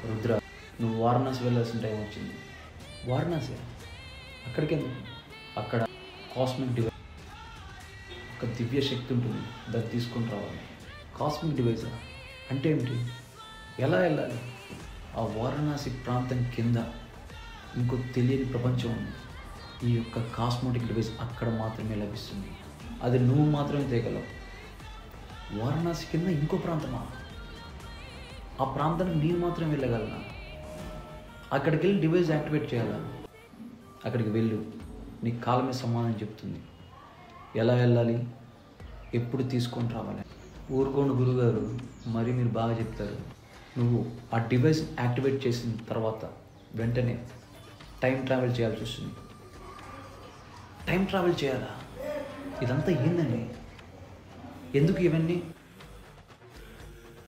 రుద్ర, నువ్వు వారణాసి వెళ్ళాల్సిన టైం వచ్చింది. వారణాసి అక్కడికి ఎందుకు? అక్కడ కాస్మిక్ డివైస్, ఒక దివ్య శక్తి ఉంటుంది, దాన్ని తీసుకొని రావాలి. కాస్మిక్ డివైస్ అంటే ఏమిటి? ఎలా వెళ్ళాలి? ఆ వారణాసి ప్రాంతం కింద ఇంకో తెలియని ప్రపంచం ఉంది. ఈ యొక్క కాస్మోటిక్ డివైస్ అక్కడ మాత్రమే లభిస్తుంది. అది నువ్వు మాత్రమే తేగలవు. వారణాసి కింద ఇంకో ప్రాంతమా? ఆ ప్రాంతానికి నేను మాత్రం వెళ్ళగలనా? అక్కడికి వెళ్ళి డివైస్ యాక్టివేట్ చేయాలా? అక్కడికి వెళ్ళు, నీ కాలమే సమాధానం చెప్తుంది. ఎలా వెళ్ళాలి, ఎప్పుడు తీసుకొని రావాలి? ఊరుకోండి గురుగారు, మరి మీరు బాగా చెప్తారు. నువ్వు ఆ డివైస్ యాక్టివేట్ చేసిన తర్వాత వెంటనే టైం ట్రావెల్ చేయాల్సి వస్తుంది. టైం ట్రావెల్ చేయాలా? ఇదంతా ఏందండి? ఎందుకు ఇవన్నీ?